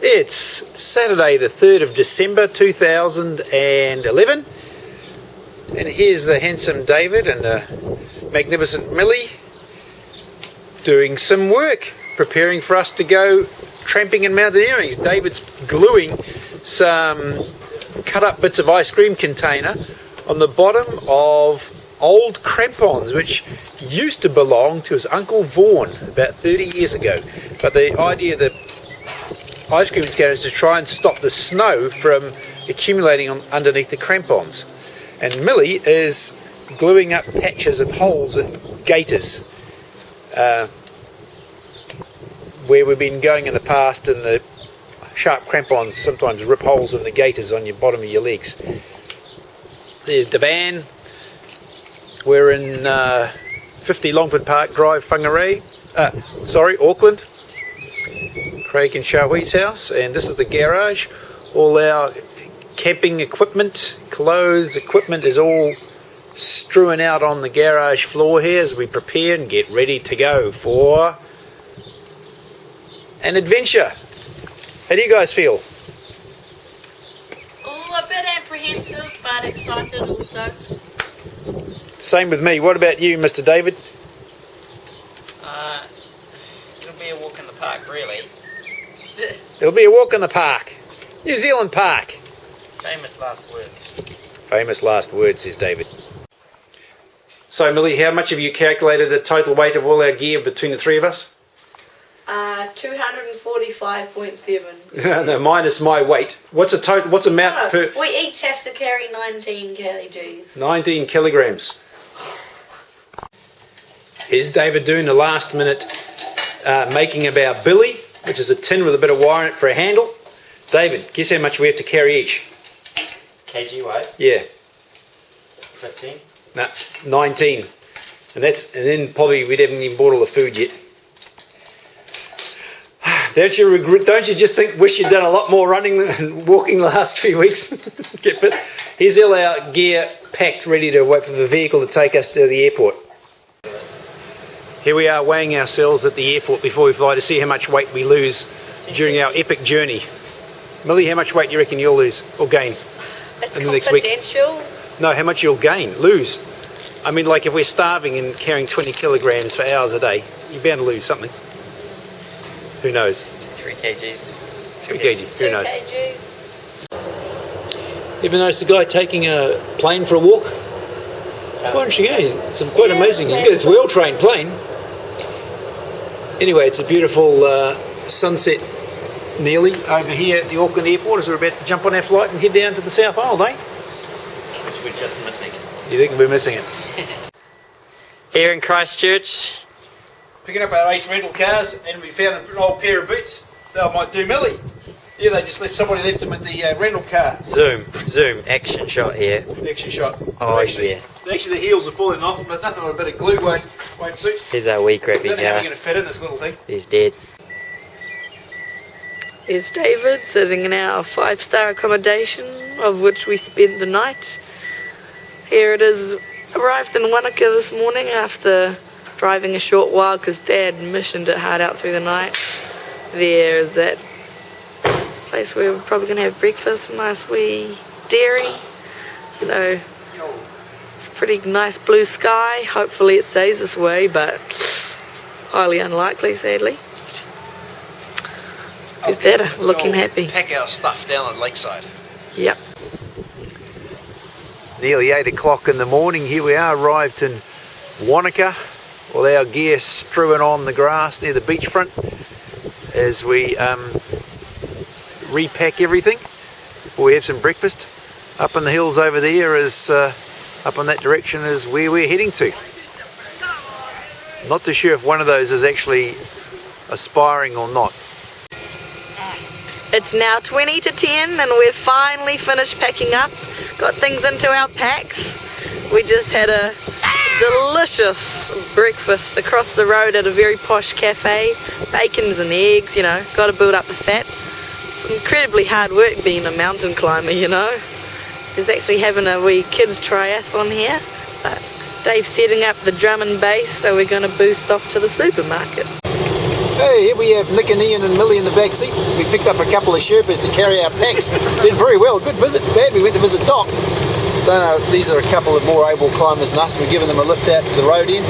It's Saturday the 3rd of December 2011, and here's the handsome David and the magnificent Millie doing some work, preparing for us to go tramping and mountaineering. David's gluing some cut up bits of ice cream container on the bottom of old crampons which used to belong to his Uncle Vaughan about 30 years ago. But the idea that ice cream container is to try and stop the snow from accumulating underneath the crampons. And Millie is gluing up patches of holes and gaiters where we've been going in the past, and the sharp crampons sometimes rip holes in the gaiters on your bottom of your legs. There's Devan. We're in 50 Longford Park Drive, Whangarei. Auckland. Craig and Shawhee's house, and this is the garage. All our camping equipment, clothes, equipment is all strewn out on the garage floor here as we prepare and get ready to go for an adventure. How do you guys feel? A bit apprehensive, but excited also. Same with me. What about you, Mr. David? It'll be a walk in the park, really. It'll be a walk in the park. New Zealand Park. Famous last words. Famous last words, says David. So, Millie, how much have you calculated the total weight of all our gear between the three of us? 245.7. No, minus my weight. What's a total? What's amount per? We each have to carry 19 kgs. 19 kilograms. Here's David doing the last minute making of our billy, which is a tin with a bit of wire in it for a handle. David, guess how much we have to carry each? KG wise? Yeah. 15? No, 19. And then probably we haven't even bought all the food yet. Don't you wish you'd done a lot more running and walking the last few weeks? Get fit. Here's all our gear packed, ready to wait for the vehicle to take us to the airport. Here we are weighing ourselves at the airport before we fly to see how much weight we lose during our epic journey. Millie, how much weight do you reckon you'll lose or gain It's in the next week? confidential. No, how much you'll lose. I mean, like if we're starving and carrying 20 kilograms for hours a day, you're bound to lose something. Who knows? It's 3 kgs. 2 kgs, 2 who knows? kgs. Ever noticed a guy taking a plane for a walk? Why don't you go? It's quite amazing. It's a well-trained plane. Anyway, it's a beautiful sunset nearly over here at the Auckland airport as we're about to jump on our flight and head down to the South Island, eh? Which we're just missing. You think we're missing it? Here in Christchurch. Picking up our Ace rental cars, and we found an old pair of boots. They might do Millie. Yeah, somebody left them at the rental car. Zoom, action shot here. Action shot. Oh, actually, yeah. Actually, the heels are falling off, but nothing but a bit of glue won't suit. Here's our wee crappy I don't know how we're car. going to fit in this little thing. He's dead. There's David sitting in our 5-star accommodation, of which we spent the night. Here it is. Arrived in Wanaka this morning after driving a short while because Dad missioned it hard out through the night. There is that place where we're probably going to have breakfast, a nice wee dairy. So it's a pretty nice blue sky. Hopefully it stays this way, but highly unlikely, sadly. Is Dad looking happy? Pack our stuff down at Lakeside. Yep. Nearly 8 o'clock in the morning. Here we are, arrived in Wanaka. All our gear strewn on the grass near the beachfront as we repack everything before we have some breakfast. Up in the hills over there up in that direction is where we're heading to. Not too sure if one of those is actually aspiring or not. It's now 20 to 10 and we've finally finished packing up. Got things into our packs. We just had a delicious breakfast across the road at a very posh cafe. Bacons and eggs, got to build up the fat. It's incredibly hard work being a mountain climber, There's actually having a wee kids triathlon here. But Dave's setting up the drum and bass, so we're going to boost off to the supermarket. Hey, here we have Nick and Ian and Millie in the back seat. We picked up a couple of Sherpas to carry our packs. Did very well, good visit. Glad we went to visit Doc. So these are a couple of more able climbers than us. We're giving them a lift out to the road end.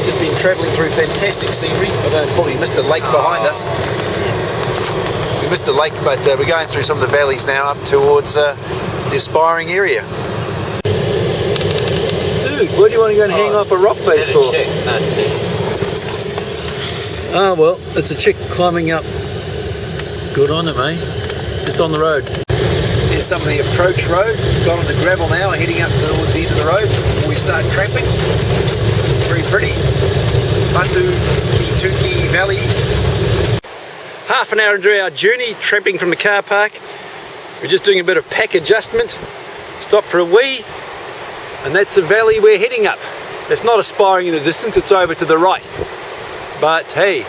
Just been travelling through fantastic scenery. I don't know, probably missed a lake behind us. We missed a lake, but we're going through some of the valleys now up towards the aspiring area. Dude, where do you want to go and hang off a rock face for? Oh well, it's a chick climbing up. Good on him, eh? Just on the road. Here's some of the approach road. Got on the gravel now, heading up towards the end of the road before we start tramping. Very pretty. Matu Kituki Valley. Half an hour into our journey, tramping from the car park. We're just doing a bit of pack adjustment. Stop for a wee. And that's the valley we're heading up. It's not aspiring in the distance, it's over to the right. But hey,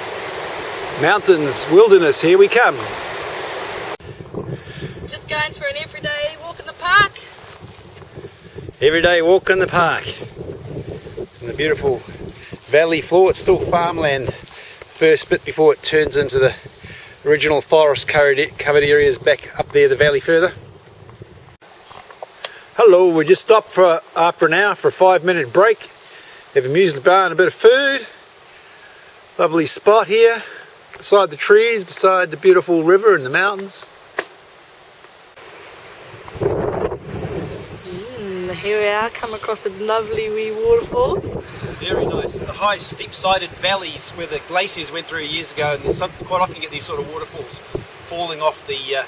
mountains, wilderness, here we come. Just going for an everyday walk in the park. Everyday walk in the park. In the beautiful valley floor, it's still farmland. First bit before it turns into the original forest covered areas back up there, the valley further. Hello, we just stopped for after an hour for a 5-minute break. Have a muesli bar and a bit of food. Lovely spot here, beside the trees, beside the beautiful river and the mountains. Here we are, come across a lovely wee waterfall. Very nice. The high, steep-sided valleys where the glaciers went through years ago, and quite often you get these sort of waterfalls falling off the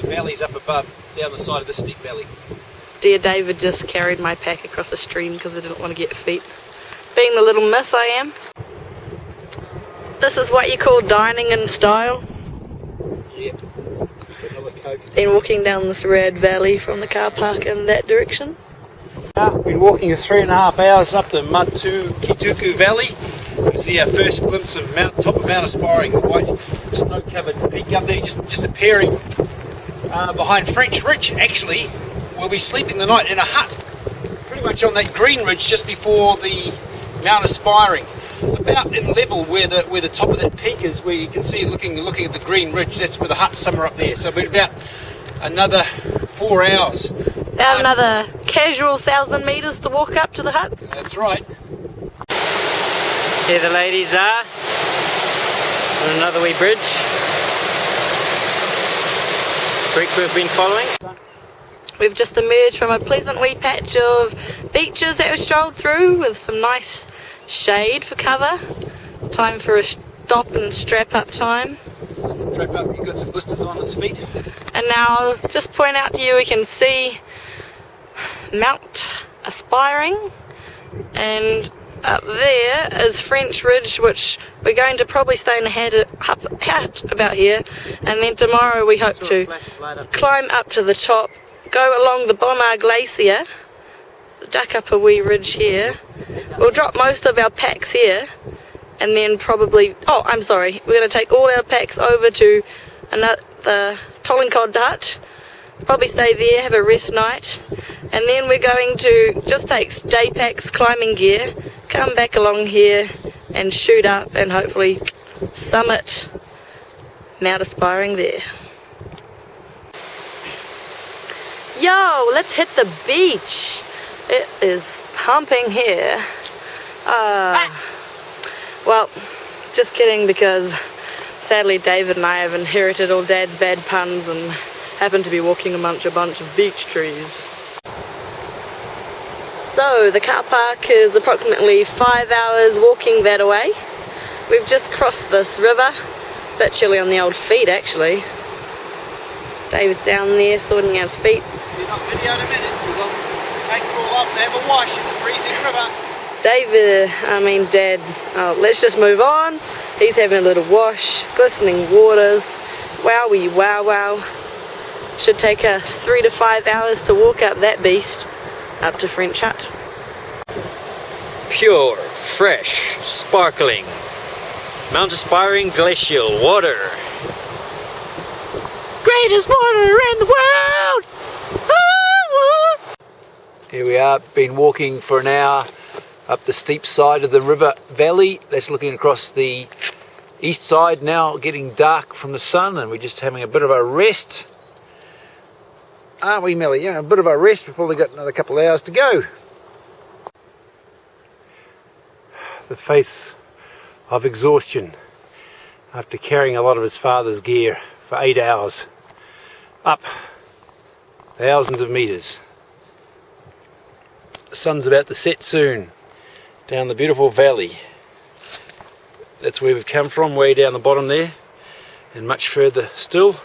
valleys up above, down the side of this steep valley. Dear David just carried my pack across the stream because I didn't want to get feet. Being the little miss I am. This is what you call dining in style. Yep. Another Coke. Then walking down this red valley from the car park in that direction. We've been walking for 3.5 hours up the Matu Kituku Valley. You can see our first glimpse of top of Mount Aspiring, the white snow-covered peak up there, just disappearing behind French Ridge. Actually, we'll be sleeping the night in a hut, pretty much on that green ridge just before the Mount Aspiring. About in level where the top of that peak is, where you can see looking at the green ridge. That's where the hut's somewhere up there. So we're about another 4 hours. About another casual 1,000 metres to walk up to the hut. That's right. Here the ladies are on another wee bridge. Creek we've been following. We've just emerged from a pleasant wee patch of beaches that we strolled through with some nice shade for cover. Time for a stop and strap up time. Strap up, you've got some blisters on his feet. And now I'll just point out to you we can see Mount Aspiring, and up there is French Ridge, which we're going to probably stay in the hut about here, and then tomorrow we hope to climb up to the top, go along the Bonar Glacier, duck up a wee ridge here. We'll drop most of our packs here, and then probably, we're going to take all our packs over to the Tollincod hut, probably stay there, have a rest night, and then we're going to just take day packs, climbing gear, come back along here and shoot up and hopefully summit Mount Aspiring there. Yo, let's hit the beach. It is pumping here. Well, just kidding, because sadly David and I have inherited all Dad's bad puns and happen to be walking amongst a bunch of beech trees. So the car park is approximately 5 hours walking that way. We've just crossed this river. A bit chilly on the old feet actually. David's down there sorting out his feet. You're not video in a minute, because I'll take it all off to have a wash in the freezing river. Dad, let's just move on. He's having a little wash, glistening waters. Wowie wow wow. Should take us 3 to 5 hours to walk up that beast, up to French Hut. Pure, fresh, sparkling, Mount Aspiring glacial water. Greatest water in the world! Here we are, been walking for an hour up the steep side of the river valley. That's looking across the East side now getting dark from the sun, and we're just having a bit of a rest. Aren't we, Millie? Yeah, a bit of a rest. We've probably got another couple of hours to go. The face of exhaustion after carrying a lot of his father's gear for 8 hours up thousands of meters. The sun's about to set soon down the beautiful valley. That's where we've come from, way down the bottom there, and much further still.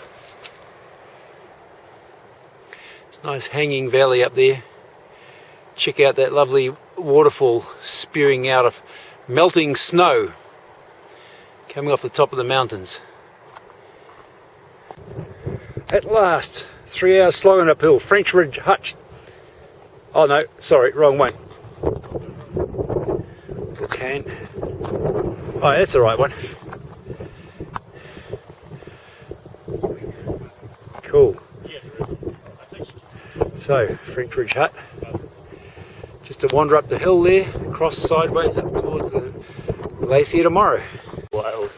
It's a nice hanging valley up there. Check out that lovely waterfall spewing out of melting snow coming off the top of the mountains. At last, 3 hours slogging uphill, French Ridge Hut. Oh no, sorry, wrong one. Okay. Oh, that's the right one. Cool. So, French Ridge Hut. Just to wander up the hill there, cross sideways up towards the glacier tomorrow. Wild.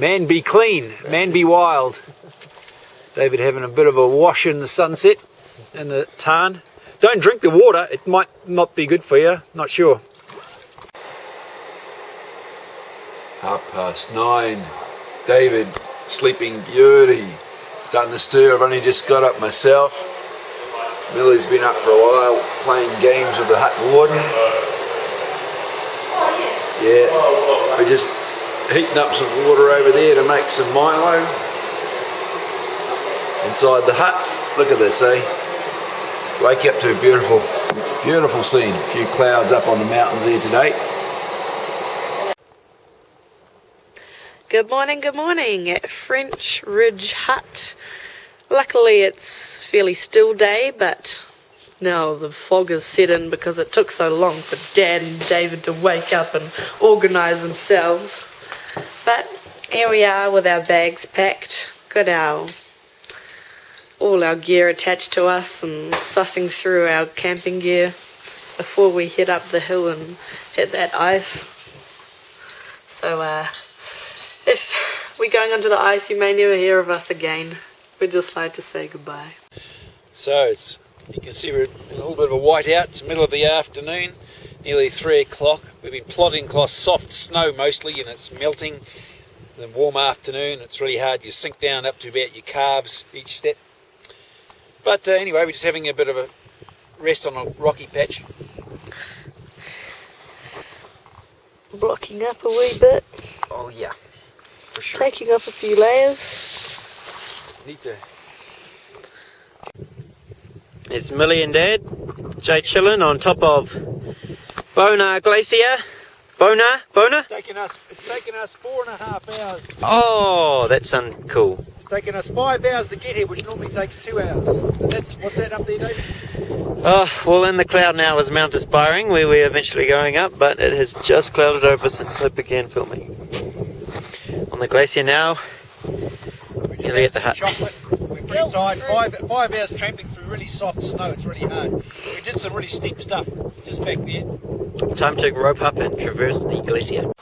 Man be clean, man be wild. David having a bit of a wash in the sunset and the tarn. Don't drink the water, it might not be good for you, not sure. 9:30. David sleeping beauty. Starting to stir, I've only just got up myself. Millie's been up for a while playing games with the hut warden. Yeah, we're just heating up some water over there to make some Milo. Inside the hut, look at this, eh? Wake up to a beautiful, beautiful scene. A few clouds up on the mountains here today. Good morning at French Ridge Hut. Luckily it's a fairly still day, but now the fog has set in because it took so long for Dad and David to wake up and organise themselves. But here we are with our bags packed, got all our gear attached to us and sussing through our camping gear before we head up the hill and hit that ice. So if we're going onto the ice, you may never hear of us again. We'd just like to say goodbye. So you can see we're in a little bit of a whiteout. It's the middle of the afternoon, nearly 3 o'clock. We've been plodding across soft snow mostly, and it's melting. In the warm afternoon, it's really hard. You sink down up to about your calves each step. But anyway, we're just having a bit of a rest on a rocky patch. Blocking up a wee bit. Oh yeah, for sure. Taking off a few layers. Need to. It's Millie and Dad, Jay chilling on top of Bona Glacier. Bona? It's taken us 4.5 hours. Oh, that's uncool. It's taken us 5 hours to get here, which normally takes 2 hours. What's that up there, David? Oh, well, in the cloud now is Mount Aspiring, where we're eventually going up, but it has just clouded over since I began filming. On the glacier now, We just Can we had get the some hut? chocolate. We're pretty tired. 5 hours tramping through really soft snow. It's really hard. We did some really steep stuff just back there. time to rope up and traverse the glacier.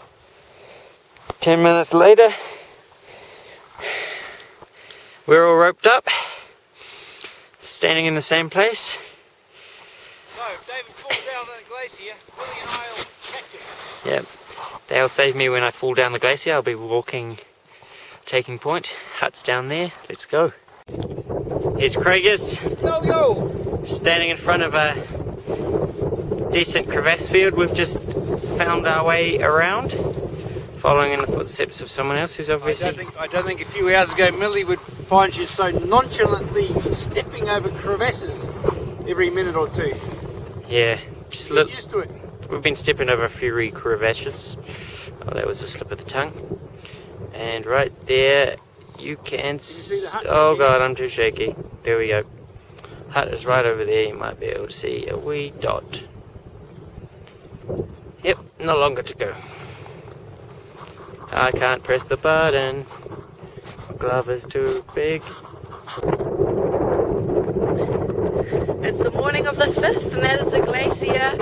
10 minutes later, we're all roped up, standing in the same place. So, if David falls down the glacier, Willie and I will catch him. Yep, they'll save me when I fall down the glacier. I'll be walking Taking Point. Hut's down there. Let's go. Here's Craigus, Yo! standing in front of a decent crevasse field. We've just found our way around, following in the footsteps of someone else who's obviously... I don't think a few hours ago Millie would find you so nonchalantly stepping over crevasses every minute or two. Yeah, just Get used to it. We've been stepping over a few crevasses. Oh, that was a slip of the tongue. And right there, you can see the hut? oh god, I'm too shaky. There we go. Hut is right over there. You might be able to see a wee dot. Yep, no longer to go. I can't press the button. My glove is too big. It's the morning of the 5th, and that is the glacier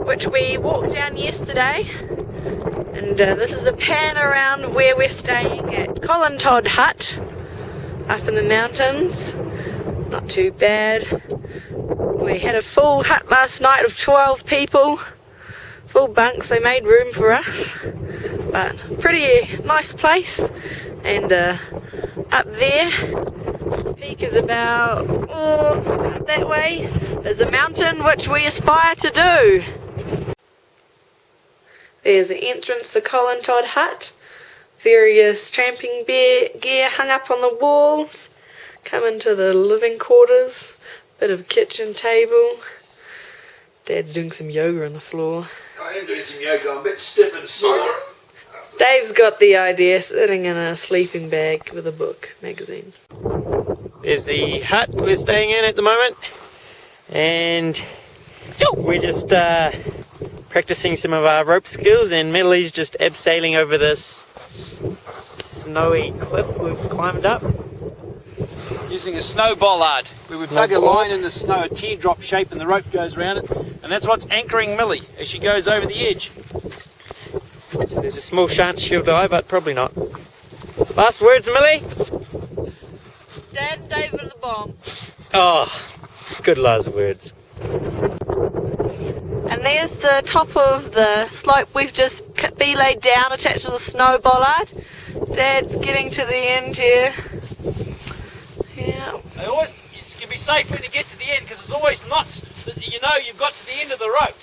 which we walked down yesterday. And this is a pan around where we're staying at Colin Todd Hut up in the mountains. Not too bad. We had a full hut last night of 12 people. Full bunks, they made room for us. But pretty nice place. And up there, peak is about up that way. There's a mountain which we aspire to do. There's the entrance to Colin Todd Hut. Various tramping gear hung up on the walls. Come into the living quarters. Bit of kitchen table. Dad's doing some yoga on the floor. I am doing some yoga. I'm a bit stiff and sore. Dave's got the idea, sitting in a sleeping bag with a book, magazine. There's the hut we're staying in at the moment, and we're just practicing some of our rope skills, and Mellie's just abseiling over this snowy cliff we've climbed up. Using a snow bollard, where we've dug a line in the snow, a teardrop shape, and the rope goes around it, and that's what's anchoring Millie as she goes over the edge. So there's a small chance she'll die, but probably not. Last words, Millie? Dad and Dave are the bomb. Oh, good last words. And there's the top of the slope we've just belayed down, attached to the snow bollard. Dad's getting to the end here. Yeah. It can be safe when you get to the end, because there's always knots that you know you've got to the end of the rope.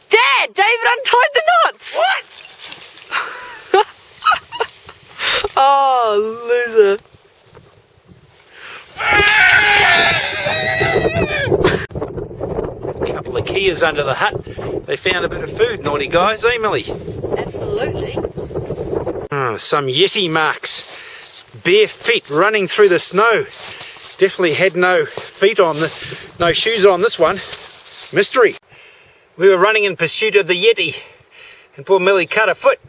Dad, David untied the knots. What? Oh, loser. A couple of Kias under the hut. They found a bit of food, naughty guys, eh, Millie? Absolutely. Oh, some Yeti marks. Bare feet running through the snow. Definitely had no feet on, no shoes on this one. Mystery. We were running in pursuit of the Yeti, and poor Millie cut her foot.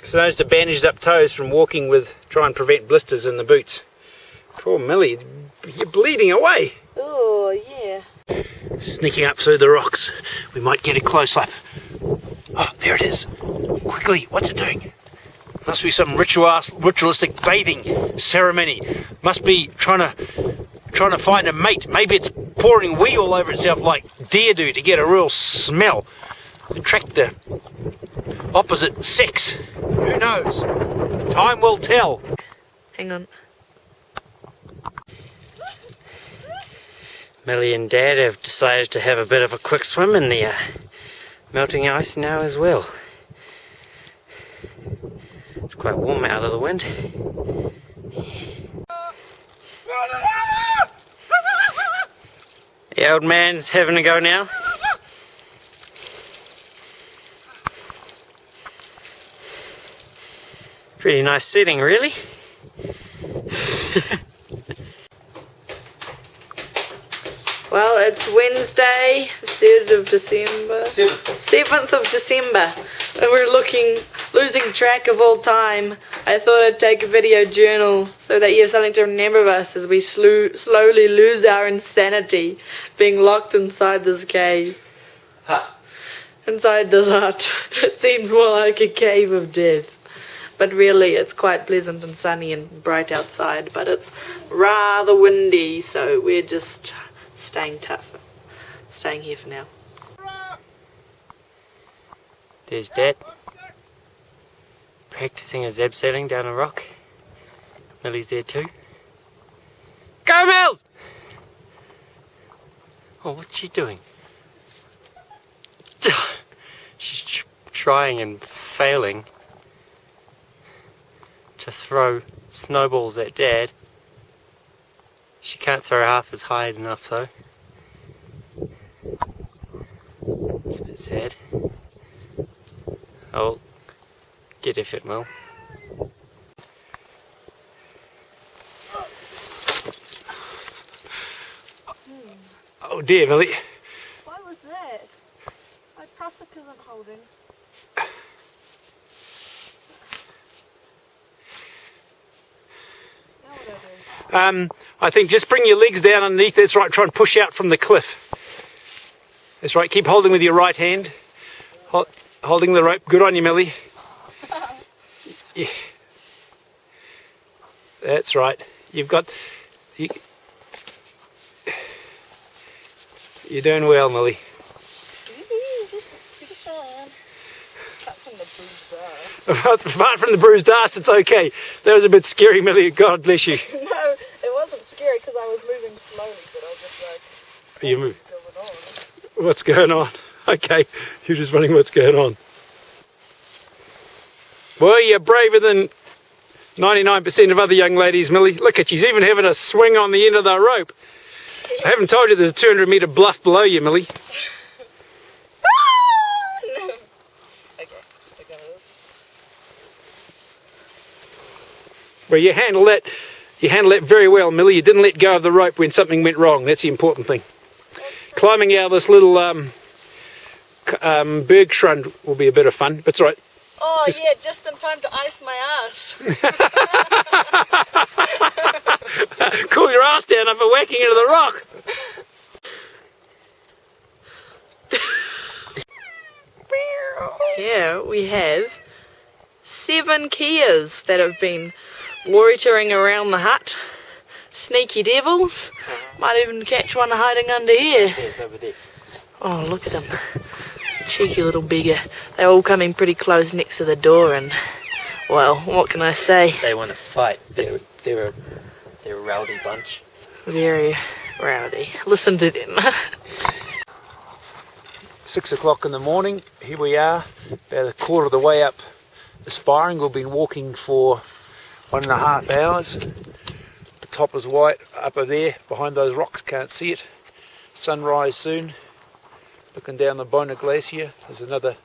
So I noticed the bandaged up toes from walking with, try and prevent blisters in the boots. Poor Millie, you're bleeding away. Oh, yeah. Sneaking up through the rocks. We might get a close up. Oh, there it is. Quickly, what's it doing? Must be some ritualistic bathing ceremony. Must be trying to find a mate. Maybe it's pouring wee all over itself like deer do to get a real smell. Attract the opposite sex. Who knows? Time will tell. Hang on. Millie and Dad have decided to have a bit of a quick swim in the melting ice now as well. It's quite warm out of the wind. The old man's having a go now. Pretty nice setting, really. Well, it's Wednesday, 3rd of December. 7th of December. And we're losing track of all time. I thought I'd take a video journal so that you have something to remember of us as we slowly lose our insanity being locked inside this cave. Hut. Inside this hut. It seems more like a cave of death. But really, it's quite pleasant and sunny and bright outside. But it's rather windy, so we're just staying tough. Staying here for now. There's Dad. Practicing his abseiling down a rock. Millie's there too. Go, Mills! Oh, what's she doing? She's trying and failing to throw snowballs at Dad. She can't throw half as high enough though. It's a bit sad. Oh, get if it will. Oh dear, Millie. What was that? My prusik isn't holding. Now what do I do? I think just bring your legs down underneath. That's right. Try and push out from the cliff. That's right. Keep holding with your right hand. holding the rope. Good on you, Millie. Yeah. That's right. You're doing well, Millie. Apart from the bruised ass, it's okay. That was a bit scary, Millie. God bless you. No, it wasn't scary because I was moving slowly, but I was just like, You move. what's going on? What's going on? Okay, you're just wondering what's going on. Well, you're braver than 99% of other young ladies, Millie. Look at you, she's even having a swing on the end of the rope. I haven't told you there's a 200-metre bluff below you, Millie. Well, you handle that very well, Millie. You didn't let go of the rope when something went wrong. That's the important thing. Climbing out of this little bergschrund will be a bit of fun, but it's all right. Oh, yeah, just in time to ice my ass. Cool your ass down after whacking into the rock. Here we have 7 Kias that have been loitering around the hut. Sneaky devils. Might even catch one hiding under here. Yeah, it's over there. Oh, look at them. Cheeky little beggar. They're all coming pretty close next to the door and, well, what can I say? They want to fight. They're a rowdy bunch. Very rowdy. Listen to them. 6 o'clock in the morning. Here we are, about a quarter of the way up Aspiring. We've been walking for 1.5 hours. The top is white up there behind those rocks, can't see it. Sunrise soon. Looking down the Bona Glacier, there's another, in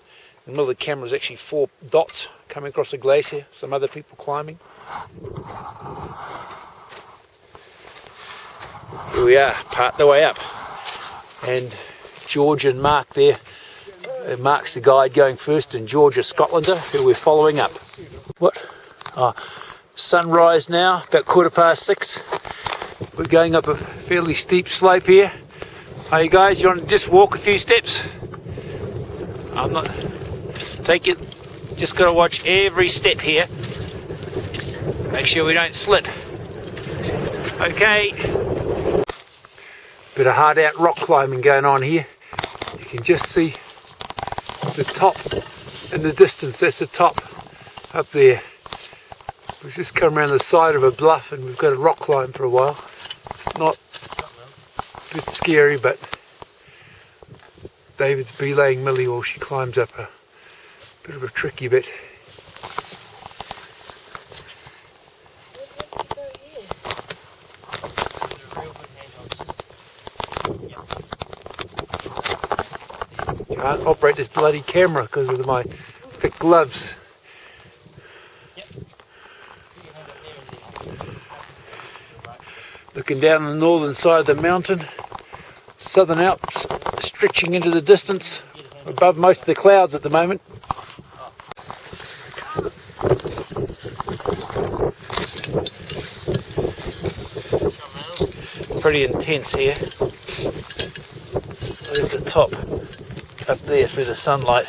the middle of the camera is actually 4 dots coming across the glacier, some other people climbing. Here we are, part the way up. And George and Mark there. Mark's the guide going first, and George, a Scotlander, who we're following up. What? Oh, sunrise now, about 6:15. We're going up a fairly steep slope here. Hey guys, you want to just walk a few steps? I'm not. Take it. Just got to watch every step here. Make sure we don't slip. Okay. Bit of hard out rock climbing going on here. You can just see the top in the distance. That's the top up there. We've just come around the side of a bluff and we've got a rock climb for a while. It's not a bit scary, but David's belaying Millie while she climbs up a bit of a tricky bit. Can't operate this bloody camera because of my thick gloves. Looking down the northern side of the mountain, Southern Alps stretching into the distance, above most of the clouds at the moment. Pretty intense here. There's the top up there through the sunlight.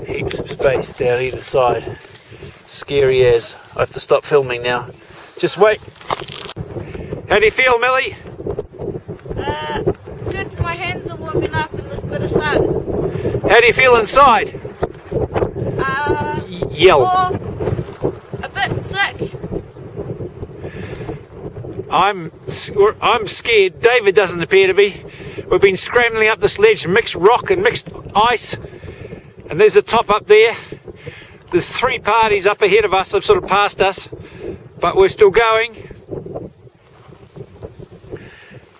Heaps of space down either side. Scary as. I have to stop filming now. Just wait. How do you feel, Millie? Good. My hands are warming up in this bit of sun. How do you feel inside? Yell. A bit sick. I'm scared. David doesn't appear to be. We've been scrambling up this ledge, mixed rock and mixed ice. And there's a top up there. There's 3 parties up ahead of us. They've sort of passed us. But we're still going.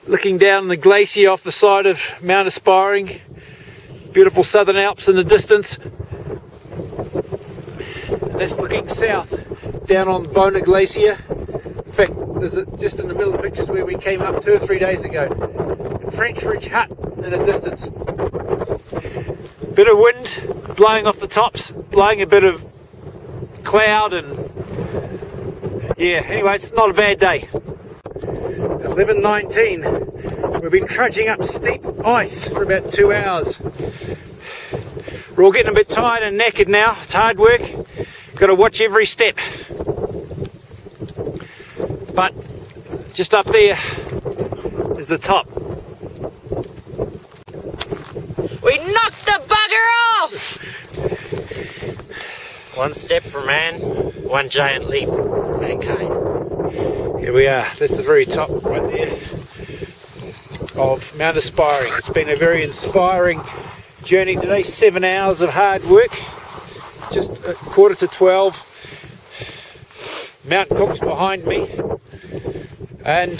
Looking down the glacier off the side of Mount Aspiring. Beautiful Southern Alps in the distance. And that's looking south, down on Bona Glacier. In fact, there's just in the middle of the pictures where we came up 2 or 3 days ago. French Ridge Hut in the distance. Bit of wind blowing off the tops, blowing a bit of cloud, and yeah, anyway, it's not a bad day. 11:19. We've been trudging up steep ice for about 2 hours. We're all getting a bit tired and knackered now. It's hard work. Got to watch every step. But just up there is the top. We knocked the bugger off! One step for man, one giant leap for mankind. Here we are. That's the very top right there of Mount Aspiring. It's been a very inspiring journey today. 7 hours of hard work. Just a 11:45. Mount Cook's behind me. And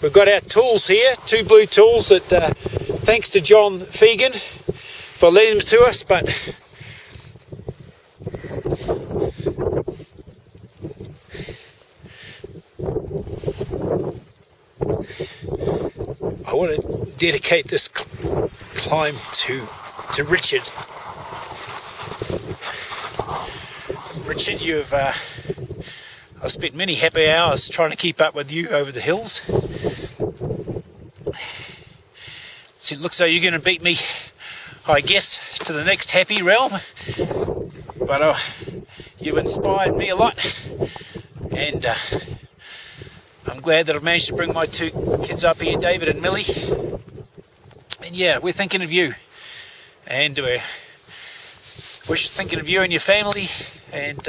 we've got our tools here, 2 blue tools that thanks to John Fegan for lending them to us, but I want to dedicate this climb to Richard. Richard, I've spent many happy hours trying to keep up with you over the hills. So it looks like you're going to beat me, I guess, to the next happy realm. But you've inspired me a lot. And I'm glad that I've managed to bring my 2 kids up here, David and Millie. And yeah, we're thinking of you. And we're thinking of you and your family. And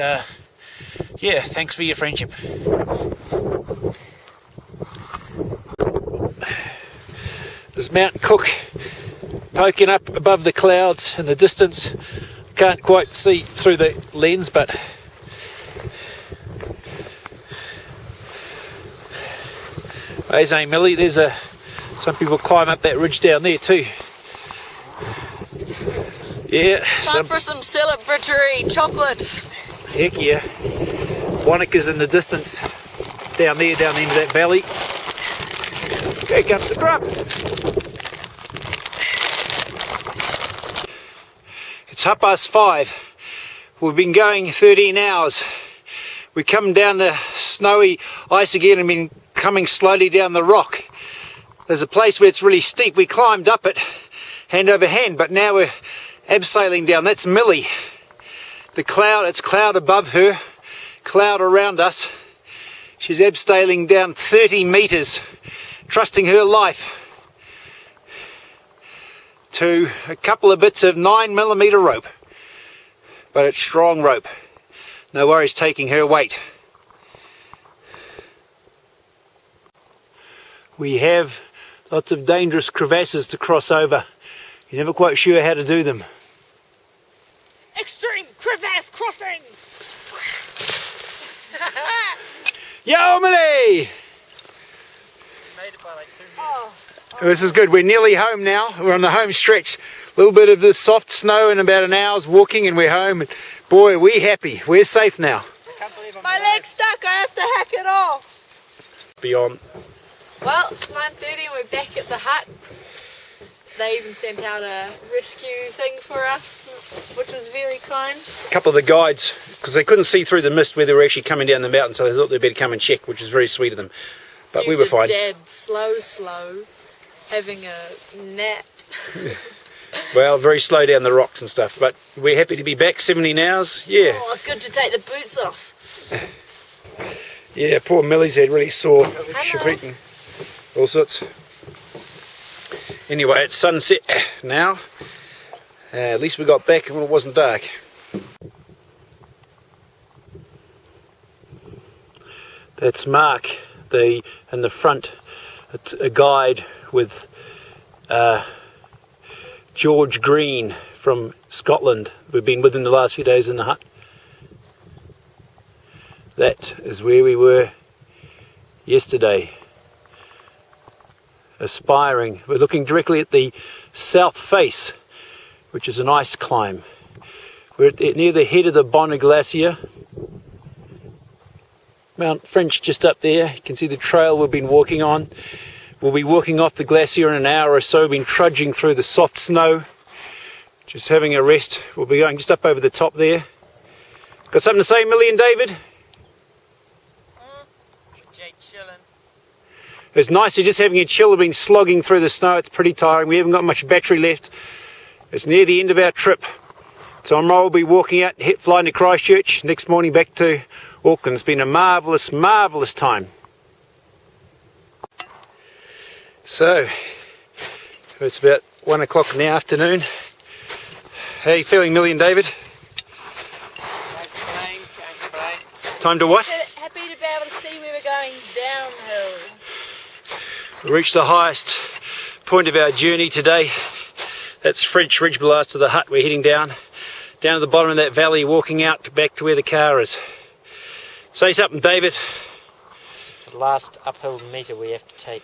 yeah, thanks for your friendship. There's Mount Cook poking up above the clouds in the distance. Can't quite see through the lens, but amazing, Millie. There's some people climb up that ridge down there too. Yeah. Time for some celebratory chocolate. Heck yeah. Wanaka's in the distance down there, down the end of that valley. Here comes the drop. It's 5:30. We've been going 13 hours. We come down the snowy ice again and been coming slowly down the rock. There's a place where it's really steep. We climbed up it hand over hand, but now we're abseiling down. That's Millie. The cloud, it's cloud above her, cloud around us. She's abseiling down 30 metres, trusting her life to a couple of bits of 9mm rope. But it's strong rope. No worries taking her weight. We have lots of dangerous crevasses to cross over. You're never quite sure how to do them. Extreme crevasse crossing! Yo, Millie! Made it by like 2 minutes. Oh, This is good. We're nearly home now. We're on the home stretch. A little bit of the soft snow and about an hour's walking and we're home. Boy, we're happy. We're safe now. my leg's stuck. I have to hack it off. Beyond. Well, it's 9:30 and we're back at the hut. They even sent out a rescue thing for us, which was very kind. A couple of the guides, because they couldn't see through the mist where they were actually coming down the mountain, so they thought they'd better come and check, which is very sweet of them. But Due we were to fine. Dad slow, having a nap. Well, very slow down the rocks and stuff. But we're happy to be back. 17 hours. Yeah. Oh, good to take the boots off. Yeah, poor Millie's had really sore. She's eaten all sorts. Anyway, it's sunset now. At least we got back when it wasn't dark. That's Mark, in the front. It's a guide with George Green from Scotland. We've been with him the last few days in the hut. That is where we were yesterday. Aspiring. We're looking directly at the south face, which is an ice climb. We're near the head of the Bonner Glacier. Mount French just up there. You can see the trail we've been walking on. We'll be walking off the glacier in an hour or so. We've been trudging through the soft snow, just having a rest. We'll be going just up over the top there. Got something to say, Millie and David? Jay chilling. It's nice just having a chill. We've been slogging through the snow. It's pretty tiring. We haven't got much battery left. It's near the end of our trip. Tomorrow we'll be walking out, flying to Christchurch. Next morning back to Auckland. It's been a marvellous, marvellous time. So, it's about 1 o'clock in the afternoon. How are you feeling, Millie and David? Time to what? Happy to be able to see we were going downhill. We reached the highest point of our journey today. That's French Ridge Blast to the hut. We're heading down to the bottom of that valley, walking out back to where the car is. Say something, David. It's the last uphill meter we have to take.